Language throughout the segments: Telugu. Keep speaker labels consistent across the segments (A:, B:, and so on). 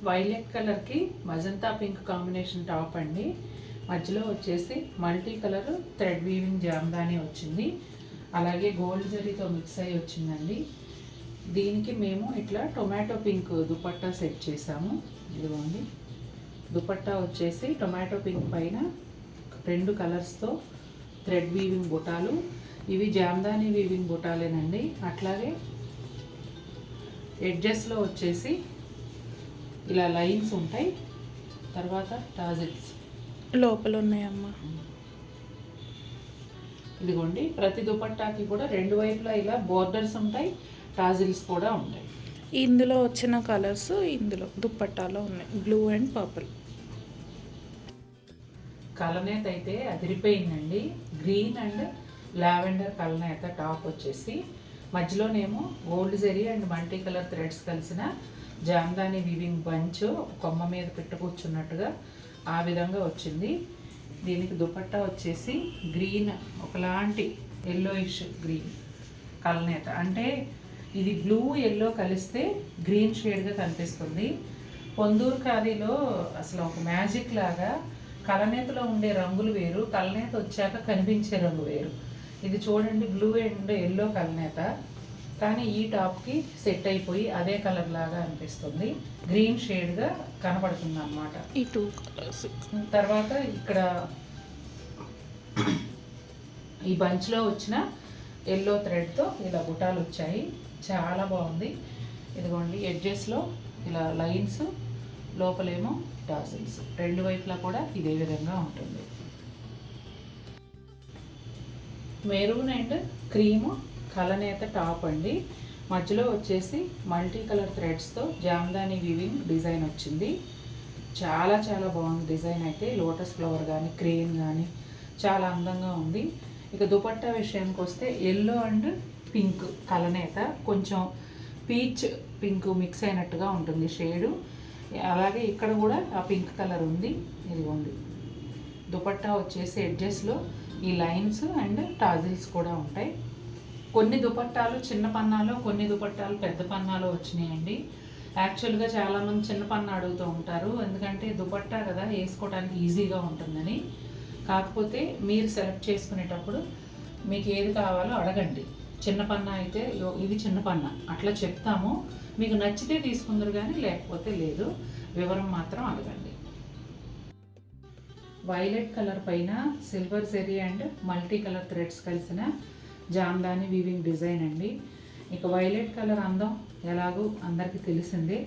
A: వైలెట్ కలర్కి మజంతా పింక్ కాంబినేషన్ టాప్ అండి. మధ్యలో వచ్చేసి multi colour thread weaving Jamdani వచ్చింది. అలాగే గోల్డ్ జరీతో మిక్స్ అయ్యి వచ్చిందండి. దీనికి మేము ఇట్లా టొమాటో పింక్ దుపట్టా సెట్ చేసాము. ఇదిగోండి, దుపట్టా వచ్చేసి టొమాటో పింక్ పైన 2 కలర్స్తో థ్రెడ్ వీవింగ్ బుటాలు. ఇవి జామ్దాని వీవింగ్ బుటాలేనండి. అట్లాగే ఎడ్జెస్లో వచ్చేసి ఇలా లైన్స్ ఉంటాయి. తర్వాత టాజిల్స్
B: లోపల ఉన్నాయమ్మా.
A: ఇదిగోండి, ప్రతి దుపట్టాకి కూడా 2 వైపులా ఇలా బోర్డర్స్ ఉంటాయి, టాజిల్స్ కూడా ఉంటాయి.
B: ఇందులో వచ్చిన కలర్స్ ఇందులో దుప్పట్టాలో ఉన్నాయి, బ్లూ అండ్ పర్పుల్.
A: కలనేత అయితే అదిరిపోయిందండి. గ్రీన్ అండ్ లావెండర్ కలనేత టాప్ వచ్చేసి మధ్యలోనేమో gold zari and multi colour threads కలిసిన జామ్దాని వివింగ్ బంచ్ కొమ్మ మీద పెట్టు కూర్చున్నట్టుగా ఆ విధంగా వచ్చింది. దీనికి దుపట్టా వచ్చేసి గ్రీన్, ఒకలాంటి ఎల్లోయిష్ గ్రీన్ కలనేత. అంటే ఇది బ్లూ ఎల్లో కలిస్తే గ్రీన్ షేడ్గా కనిపిస్తుంది. పొందూరు ఖాదీలో అసలు ఒక మ్యాజిక్ లాగా కలనేతలో ఉండే రంగులు వేరు, కలనేత వచ్చాక కనిపించే రంగు వేరు. ఇది చూడండి, బ్లూ అండ్ ఎల్లో కలనేత, కానీ ఈ టాప్కి సెట్ అయిపోయి అదే కలర్ లాగా అనిపిస్తుంది, గ్రీన్ షేడ్గా కనపడుతుంది అన్నమాట
B: ఈ 2 కలర్స్.
A: తర్వాత ఇక్కడ ఈ బంచ్లో వచ్చిన ఎల్లో థ్రెడ్తో ఇలా బుటాలు వచ్చాయి, చాలా బాగుంది. ఇదిగోండి, ఎడ్జెస్లో ఇలా లైన్స్, లోపలేమో టాజిల్స్, 2 వైపులా కూడా ఇదే విధంగా ఉంటుంది. మెరూన్ అండ్ క్రీము కలనేత టాప్ అండి. మధ్యలో వచ్చేసి మల్టీ కలర్ థ్రెడ్స్తో జామ్దాని వీవింగ్ డిజైన్ వచ్చింది. చాలా చాలా బాగుంది డిజైన్ అయితే. లోటస్ ఫ్లవర్ కానీ క్రేన్ కానీ చాలా అందంగా ఉంది. ఇక దుపట్టా విషయానికి వస్తే ఎల్లో అండ్ పింక్ కలనేత, కొంచెం పీచ్ పింక్ మిక్స్ అయినట్టుగా ఉంటుంది షేడు. అలాగే ఇక్కడ కూడా ఆ పింక్ కలర్ ఉంది. ఇదిగోండి, దుపట్టా వచ్చేసి ఎడ్జెస్లో ఈ లైన్స్ అండ్ టాజిల్స్ కూడా ఉంటాయి. కొన్ని దుపట్టాలు చిన్న పన్నాలో, కొన్ని దుపట్టాలు పెద్ద పన్నాలో వచ్చినాయండి. యాక్చువల్గా చాలామంది చిన్న పన్నా అడుగుతూ ఉంటారు, ఎందుకంటే దుపట్టా కదా వేసుకోవడానికి ఈజీగా ఉంటుందని. కాకపోతే మీరు సెలెక్ట్ చేసుకునేటప్పుడు మీకు ఏది కావాలో అడగండి. చిన్న పన్నా అయితే ఇది చిన్న పన్నా అట్లా చెప్తాము, మీకు నచ్చితే తీసుకుందరు కానీ లేకపోతే లేదు, వివరం మాత్రం అడగండి. వైలెట్ కలర్ పైన silver zari and multi colour threads కలిసిన జామ్దాని వీవింగ్ డిజైన్ అండి. ఇక వైలెట్ కలర్ అందం ఎలాగో అందరికీ తెలిసిందే.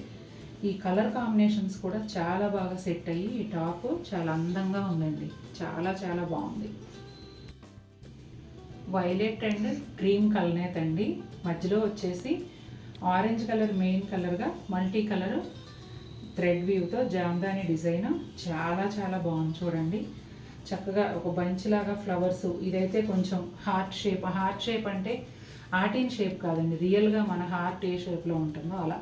A: ఈ కలర్ కాంబినేషన్స్ కూడా చాలా బాగా సెట్ అయ్యి ఈ టాప్ చాలా అందంగా ఉందండి, చాలా చాలా బాగుంది. వైలెట్ అండ్ క్రీమ్ కలనేత అండి. మధ్యలో వచ్చేసి ఆరెంజ్ కలర్ మెయిన్ కలర్గా మల్టీ కలర్ థ్రెడ్ వీవ్తో జామ్దాని డిజైన్ చాలా చాలా బాగుంది. చూడండి, చక్కగా ఒక బంచ్ లాగా ఫ్లవర్స్. ఇదైతే కొంచెం హార్ట్ షేప్. హార్ట్ షేప్ అంటే ఆర్టిన్ షేప్ కాదండి, రియల్గా మన హార్ట్ ఏ షేప్లో ఉంటుందో అలా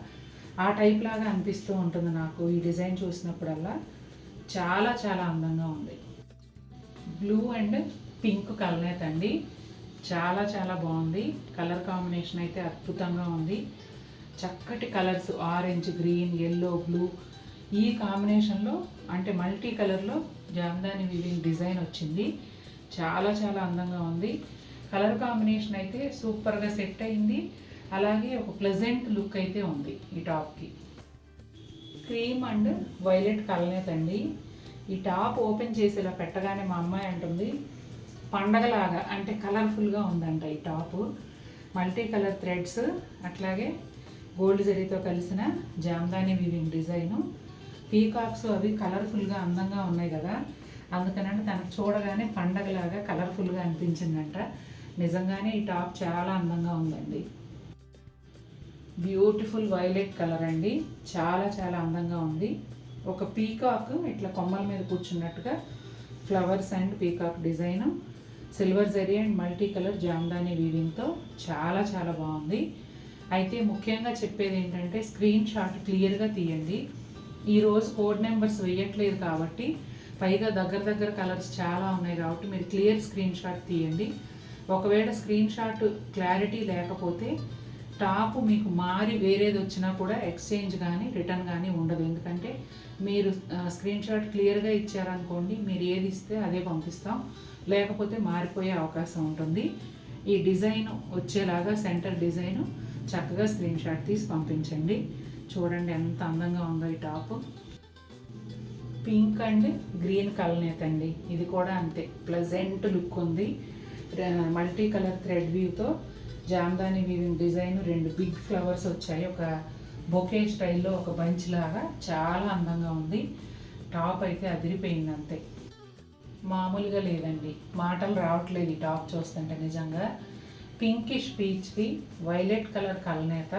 A: ఆ టైప్ లాగా అనిపిస్తూ ఉంటుంది నాకు ఈ డిజైన్ చూసినప్పుడల్లా. చాలా చాలా అందంగా ఉంది. బ్లూ అండ్ పింక్ కలనేత అండి, చాలా చాలా బాగుంది. కలర్ కాంబినేషన్ అయితే అద్భుతంగా ఉంది. చక్కటి colours, orange, green, yellow, blue ఈ కాంబినేషన్లో, అంటే మల్టీ కలర్లో జామ్దాని వీవింగ్ డిజైన్ వచ్చింది. చాలా చాలా అందంగా ఉంది. కలర్ కాంబినేషన్ అయితే సూపర్గా సెట్ అయింది. అలాగే ఒక ప్లెజెంట్ లుక్ అయితే ఉంది ఈ టాప్కి. క్రీమ్ అండ్ వైలెట్ కలనేత అండి. ఈ టాప్ ఓపెన్ చేసి ఇలా పెట్టగానే మా అమ్మాయి అంటుంది పండగలాగా, అంటే కలర్ఫుల్గా ఉందంట ఈ టాపు. మల్టీ కలర్ థ్రెడ్స్, అట్లాగే గోల్డ్ జరీతో కలిసిన జామ్దాని వీవింగ్ డిజైను, పీకాక్స్ అవి కలర్ఫుల్గా అందంగా ఉన్నాయి కదా, అందుకనంటే తనకు చూడగానే పండగలాగా కలర్ఫుల్గా అనిపించిందంట. నిజంగానే ఈ టాప్ చాలా అందంగా ఉందండి. బ్యూటిఫుల్ వైలెట్ కలర్ అండి, చాలా చాలా అందంగా ఉంది. ఒక పీకాక్ ఇట్లా కొమ్మల మీద కూర్చున్నట్టుగా flowers and peacock design, silver zari and multi colour jamdani వీవింగ్తో చాలా చాలా బాగుంది. అయితే ముఖ్యంగా చెప్పేది ఏంటంటే స్క్రీన్ షాట్ క్లియర్గా తీయండి. ఈరోజు కోడ్ నెంబర్స్ వేయట్లేదు కాబట్టి, పైగా దగ్గర దగ్గర కలర్స్ చాలా ఉన్నాయి కాబట్టి మీరు క్లియర్ స్క్రీన్ షాట్ తీయండి. ఒకవేళ స్క్రీన్ షాట్ క్లారిటీ లేకపోతే టాప్ మీకు మారి వేరేది వచ్చినా కూడా ఎక్స్చేంజ్ కానీ రిటర్న్ కానీ ఉండదు. ఎందుకంటే మీరు స్క్రీన్ షాట్ క్లియర్గా ఇచ్చారనుకోండి, మీరు ఏది ఇస్తే అదే పంపిస్తాం, లేకపోతే మారిపోయే అవకాశం ఉంటుంది. ఈ డిజైన్ వచ్చేలాగా సెంటర్ డిజైన్ చక్కగా స్క్రీన్ షాట్ తీసి పంపించండి. చూడండి ఎంత అందంగా ఉందో ఈ టాప్. పింక్ అండ్ గ్రీన్ కలనేత అండి. ఇది కూడా అంతే ప్లెజెంట్ లుక్ ఉంది. మల్టీ కలర్ థ్రెడ్ వ్యూతో Jamdani weaving design, 2 big flowers వచ్చాయి. ఒక బొకే స్టైల్లో ఒక బంచ్ లాగా చాలా అందంగా ఉంది. టాప్ అయితే అదిరిపోయింది అంతే, మామూలుగా లేదండి. మాటలు రావట్లేదు ఈ టాప్ చూస్తుంటే. నిజంగా పింకిష్ పీచ్కి వైలెట్ కలర్ కలనేత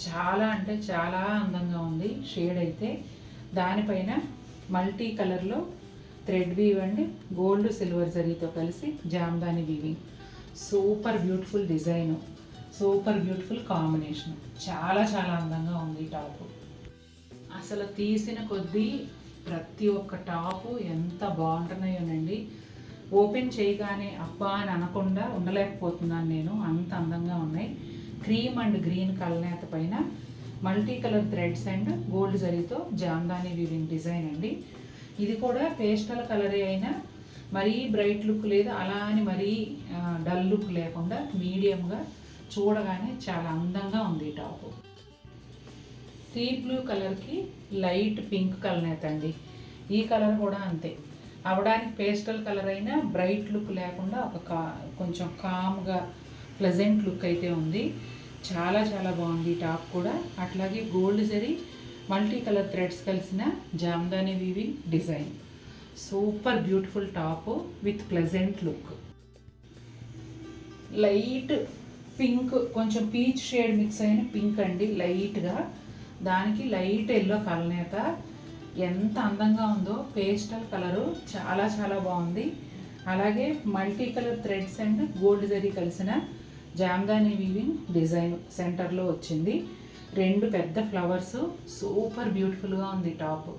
A: చాలా అంటే చాలా అందంగా ఉంది. షేడ్ అయితే దానిపైన మల్టీ కలర్లో thread weave and gold silver జరీతో కలిసి jamdani weaving. Super beautiful design, super beautiful combination. చాలా చాలా అందంగా ఉంది ఈ టాపు. అసలు తీసిన కొద్దీ ప్రతి ఒక్క టాపు ఎంత బాగుంటున్నాయోనండి. ఓపెన్ చేయగానే అబ్బా అని అనకుండా ఉండలేకపోతున్నాను నేను, అంత అందంగా ఉన్నాయి. క్రీమ్ అండ్ గ్రీన్ కలనేత పైన multi colour threads and gold జరీతో జామ్దాని వీవింగ్ డిజైన్ అండి. ఇది కూడా పేస్టల్ కలరే అయినా మరీ బ్రైట్ లుక్ లేదు, అలా అని మరీ డల్ లుక్ లేకుండా మీడియంగా చూడగానే చాలా అందంగా ఉంది ఈ టాపు. సీ బ్లూ కలర్కి లైట్ పింక్ కలనేత అండి. ఈ కలర్ కూడా అంతే, అవడానికి పేస్టల్ కలర్ అయినా బ్రైట్ లుక్ లేకుండా కొంచెం కామ్గా ప్లెజెంట్ లుక్ అయితే ఉంది. చాలా చాలా బాగుంది ఈ టాప్ కూడా. అట్లాగే gold zari multi colour threads కలిసిన Jamdani weaving design. Super beautiful top with pleasant look. Light pink, కొంచెం పీచ్ షేడ్ మిక్స్ అయిన పింక్ అండి లైట్గా, దానికి లైట్ ఎల్లో కలనేత. ఎంత అందంగా ఉందో, పేస్టల్ కలరు చాలా చాలా బాగుంది. అలాగే multi colour threads and gold zari కలిసిన జామ్దాని వీవింగ్ డిజైన్ సెంటర్లో వచ్చింది. 2 పెద్ద ఫ్లవర్స్, సూపర్ బ్యూటిఫుల్గా ఉంది టాప్.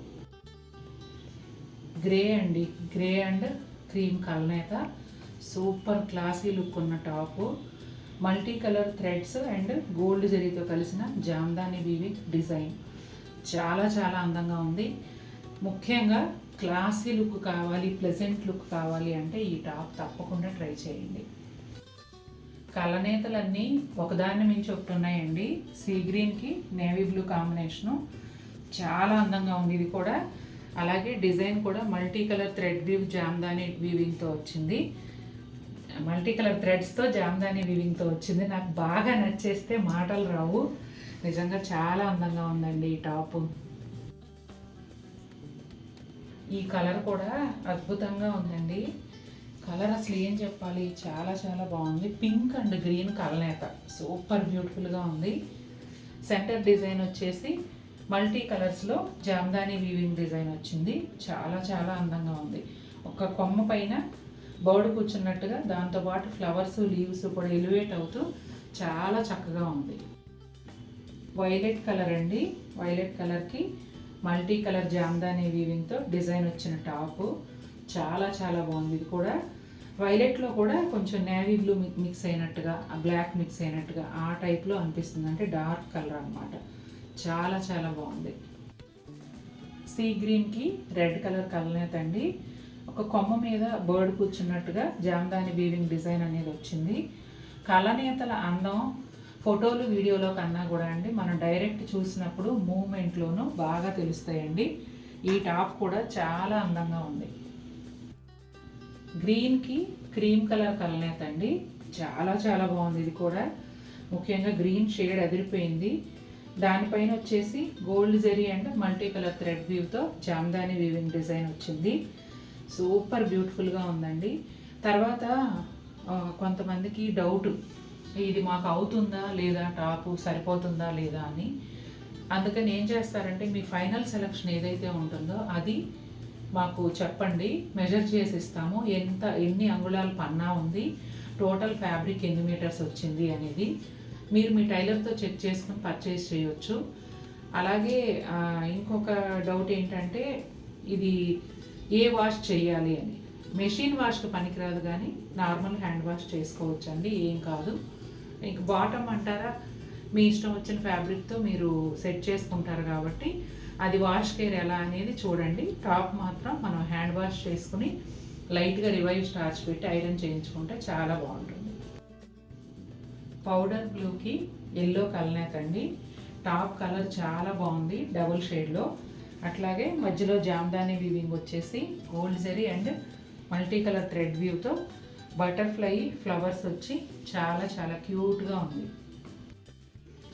A: గ్రే అండి, గ్రే అండ్ క్రీమ్ కలనేత. సూపర్ క్లాసీ లుక్ ఉన్న top. Multi colour threads and gold జరీతో కలిసిన జామ్దాని వీవింగ్ డిజైన్. చాలా చాలా అందంగా ఉంది. ముఖ్యంగా క్లాసీ లుక్ కావాలి, ప్లెజెంట్ లుక్ కావాలి అంటే ఈ టాప్ తప్పకుండా ట్రై చేయండి. కలనేతలన్నీ ఒకదాన్ని మించి ఒకటి ఉన్నాయండి. సీ గ్రీన్కి నేవీ బ్లూ కాంబినేషను చాలా అందంగా ఉంది ఇది కూడా. అలాగే డిజైన్ కూడా multi colour thread weave Jamdani వీవింగ్తో వచ్చింది. మల్టీ కలర్ థ్రెడ్స్తో జామ్దాని వీవింగ్తో వచ్చింది. నాకు బాగా నచ్చేస్తే మాటలు రావు. నిజంగా చాలా అందంగా ఉందండి ఈ టాపు. ఈ కలర్ కూడా అద్భుతంగా ఉందండి. కలర్ అసలు ఏం చెప్పాలి, చాలా చాలా బాగుంది. పింక్ అండ్ గ్రీన్ కలనేత సూపర్ బ్యూటిఫుల్గా ఉంది. సెంటర్ డిజైన్ వచ్చేసి మల్టీ కలర్స్లో జామ్దాని వీవింగ్ డిజైన్ వచ్చింది. చాలా చాలా అందంగా ఉంది. ఒక కొమ్మ పైన బర్డ్ కూర్చున్నట్టుగా, దాంతోపాటు ఫ్లవర్స్ లీవ్స్ కూడా ఎలివేట్ అవుతూ చాలా చక్కగా ఉంది. వైలెట్ కలర్ అండి. వైలెట్ కలర్కి మల్టీ కలర్ జామ్దాని వీవింగ్తో డిజైన్ వచ్చిన టాపు. చాలా చాలా బాగుంది. ఇది కూడా వైలెట్లో కూడా కొంచెం నేవీ బ్లూ మిక్స్ అయినట్టుగా, బ్లాక్ మిక్స్ అయినట్టుగా ఆ టైప్లో అనిపిస్తుంది. అంటే డార్క్ కలర్ అనమాట. చాలా చాలా బాగుంది. సీ గ్రీన్కి రెడ్ కలర్ కలనేత అండి. ఒక కొమ్మ మీద బర్డ్ కూర్చున్నట్టుగా జామ్దాని వీవింగ్ డిజైన్ అనేది వచ్చింది. కలనేతల అందం ఫోటోలు వీడియోలో కన్నా కూడా అండి మనం డైరెక్ట్ చూసినప్పుడు మూమెంట్లోనూ బాగా తెలుస్తాయండి. ఈ టాప్ కూడా చాలా అందంగా ఉంది. గ్రీన్కి క్రీమ్ కలర్ కలనేత అండి. చాలా చాలా బాగుంది ఇది కూడా. ముఖ్యంగా గ్రీన్ షేడ్ అదిరిపోయింది. దానిపైన వచ్చేసి gold zari and multi colour thread వ్యూతో జామ్దాని వీవింగ్ డిజైన్ వచ్చింది. సూపర్ బ్యూటిఫుల్గా ఉందండి. తర్వాత కొంతమందికి డౌట్, ఇది మాకు అవుతుందా లేదా, టాపు సరిపోతుందా లేదా అని. అందుకని ఏం చేస్తారంటే మీ ఫైనల్ సెలెక్షన్ ఏదైతే ఉంటుందో అది మాకు చెప్పండి, మెజర్ చేసి ఇస్తాము. ఎన్ని అంగుళాలు పన్నా ఉంది, టోటల్ ఫ్యాబ్రిక్ ఎన్ని మీటర్స్ వచ్చింది అనేది మీరు మీ టైలర్తో చెక్ చేసుకుని పర్చేస్ చేయొచ్చు. అలాగే ఇంకొక డౌట్ ఏంటంటే ఇది ఏ వాష్ చేయాలి అని. మెషిన్ వాష్కి పనికిరాదు, కానీ నార్మల్ హ్యాండ్ వాష్ చేసుకోవచ్చు అండి, ఏం కాదు. ఇంక బాటమ్ అంటారా, మీ ఇష్టం వచ్చిన ఫ్యాబ్రిక్తో మీరు సెట్ చేసుకుంటారు కాబట్టి అది వాష్ కేర్ ఎలా అనేది చూడండి. టాప్ మాత్రం మనం హ్యాండ్ వాష్ చేసుకుని లైట్గా రివైవ్ స్టార్చ్ పెట్టి ఐరన్ చేయించుకుంటే చాలా బాగుంటుంది. పౌడర్ బ్లూకి ఎల్లో కలనేత్ అండి. టాప్ కలర్ చాలా బాగుంది డబుల్ షేడ్లో. అట్లాగే మధ్యలో జామ్దాని వీవింగ్ వచ్చేసి gold zari and multi colour thread వ్యూతో బటర్ఫ్లై ఫ్లవర్స్ వచ్చి చాలా చాలా క్యూట్గా ఉంది.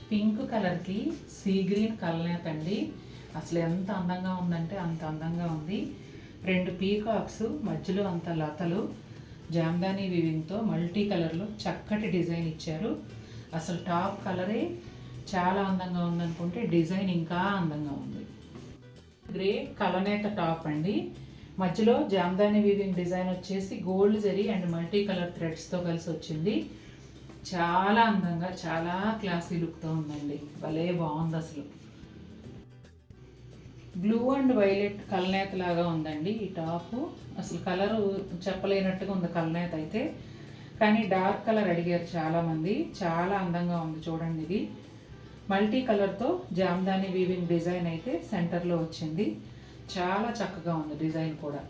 A: పింక్ కలర్కి సీ గ్రీన్ కలనేత్ అండి. అసలు ఎంత అందంగా ఉందంటే అంత అందంగా ఉంది. 2 పీకాక్స్ మధ్యలో అంత లతలు జామ్దాని వీవింగ్తో మల్టీ కలర్లో చక్కటి డిజైన్ ఇచ్చారు. అసలు టాప్ కలరే చాలా అందంగా ఉందనుకుంటే డిజైన్ ఇంకా అందంగా ఉంది. గ్రే కలనేత టాప్ అండి. మధ్యలో జామ్దాని వీవింగ్ డిజైన్ వచ్చేసి gold zari and multi colour థ్రెడ్స్తో కలిసి వచ్చింది. చాలా అందంగా చాలా క్లాసీ లుక్తో ఉందండి. భలే బాగుంది అసలు. బ్లూ అండ్ వైలెట్ కలనేత లాగా ఉందండి ఈ టాప్. అసలు కలరు చెప్పలేనట్టుగా ఉంది కలనేత అయితే, కానీ డార్క్ కలర్ అడిగారు చాలామంది. చాలా అందంగా ఉంది చూడండి. ఇది మల్టీ కలర్తో జామ్దాని వీవింగ్ డిజైన్ అయితే సెంటర్లో వచ్చింది. చాలా చక్కగా ఉంది డిజైన్ కూడా.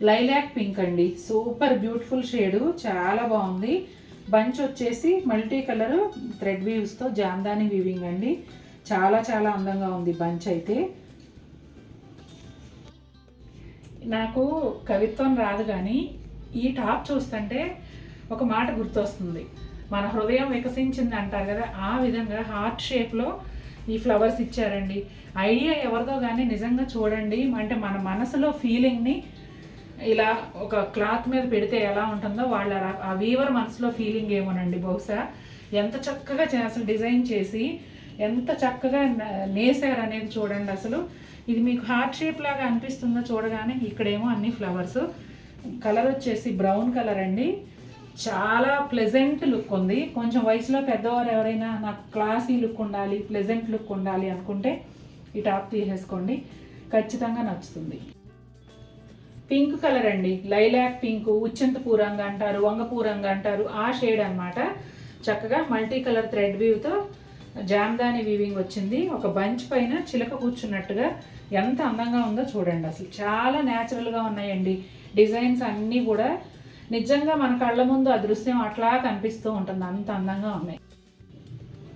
A: లైలాక్ పింక్ అండి. సూపర్ బ్యూటిఫుల్ షేడు, చాలా బాగుంది. బంచ్ వచ్చేసి మల్టీ కలర్ థ్రెడ్ వీవ్స్తో జామ్దాని వీవింగ్ అండి. చాలా చాలా అందంగా ఉంది బంచ్ అయితే. నాకు కవిత్వం రాదు కానీ ఈ టాప్ చూస్తుంటే ఒక మాట గుర్తొస్తుంది. మన హృదయం వికసించింది అంటారు కదా, ఆ విధంగా హార్ట్ షేప్లో ఈ ఫ్లవర్స్ ఇచ్చారండి. ఐడియా ఎవరిదో కానీ నిజంగా చూడండి. అంటే మన మనసులో ఫీలింగ్ని ఇలా ఒక క్లాత్ మీద పెడితే ఎలా ఉంటుందో వాళ్ళ ఆ వీవర్ మనసులో ఫీలింగ్ ఏమోనండి. బహుశా ఎంత చక్కగా అసలు డిజైన్ చేసి ఎంత చక్కగా నేసారు అనేది చూడండి. అసలు ఇది మీకు హార్ట్ షేప్ లాగా అనిపిస్తుందో చూడగానే. ఇక్కడేమో అన్ని ఫ్లవర్స్. కలర్ వచ్చేసి బ్రౌన్ కలర్ అండి. చాలా ప్లెజెంట్ లుక్ ఉంది. కొంచెం వయసులో పెద్దవారు ఎవరైనా నాకు క్లాసీ లుక్ ఉండాలి, ప్లెజెంట్ లుక్ ఉండాలి అనుకుంటే ఈ టాప్ తీసేసుకోండి, ఖచ్చితంగా నచ్చుతుంది. పింక్ కలర్ అండి. లైలాక్ పింక్, ఉచ్చింతపూ రంగు అంటారు, వంగపూ రంగు అంటారు, ఆ షేడ్ అనమాట. చక్కగా మల్టీ కలర్ థ్రెడ్ వీవ్తో జామ్దాని వీవింగ్ వచ్చింది. ఒక బంచ్ పైన చిలక కూర్చున్నట్టుగా ఎంత అందంగా ఉందో చూడండి. అసలు చాలా న్యాచురల్గా ఉన్నాయండి డిజైన్స్ అన్నీ కూడా. నిజంగా మన కళ్ళ ముందు ఆ దృశ్యం అట్లా కనిపిస్తూ ఉంటుంది, అంత అందంగా ఉన్నాయి.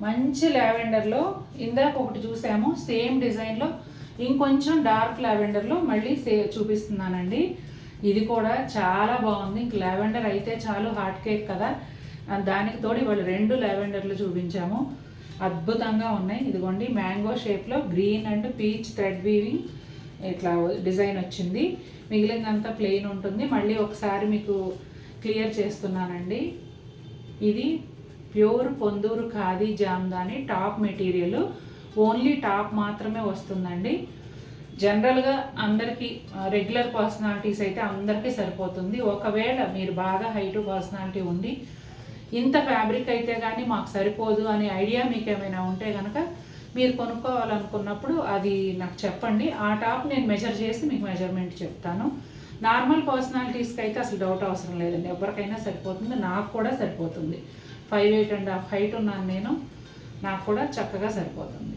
A: మంచి లావెండర్లో ఇందాక ఒకటి చూసాము, సేమ్ డిజైన్లో ఇంకొంచెం డార్క్ లావెండర్లో మళ్ళీ చూపిస్తున్నానండి. ఇది కూడా చాలా బాగుంది. ఇంక లావెండర్ అయితే చాలు, హాట్ కేక్ కదా, దానికి తోడు వాళ్ళు 2 లావెండర్లు చూపించాము. అద్భుతంగా ఉన్నాయి. ఇదిగోండి మ్యాంగో షేప్లో green and peach thread weaving ఇట్లా డిజైన్ వచ్చింది. మిగిలిందంతా ప్లెయిన్ ఉంటుంది. మళ్ళీ ఒకసారి మీకు క్లియర్ చేస్తున్నానండి. ఇది pure Ponduru khadi Jamdani top material. Only top మాత్రమే వస్తుందండి. జనరల్గా అందరికీ రెగ్యులర్ పర్సనాలిటీస్ అయితే అందరికీ సరిపోతుంది. ఒకవేళ మీరు బాగా హైట్ పర్సనాలిటీ ఉండి ఇంత ఫ్యాబ్రిక్ అయితే కానీ మాకు సరిపోదు అనే ఐడియా మీకు ఏమైనా ఉంటే కనుక మీరు కొనుక్కోవాలనుకున్నప్పుడు అది నాకు చెప్పండి. ఆ టాప్ నేను మెజర్ చేసి మీకు మెజర్మెంట్ చెప్తాను. నార్మల్ పర్సనాలిటీస్కి అయితే అసలు డౌట్ అవసరం లేదండి, ఎవరికైనా సరిపోతుంది. నాకు కూడా సరిపోతుంది. 5'8" హైట్ ఉన్నాను నేను, నాకు కూడా చక్కగా సరిపోతుంది.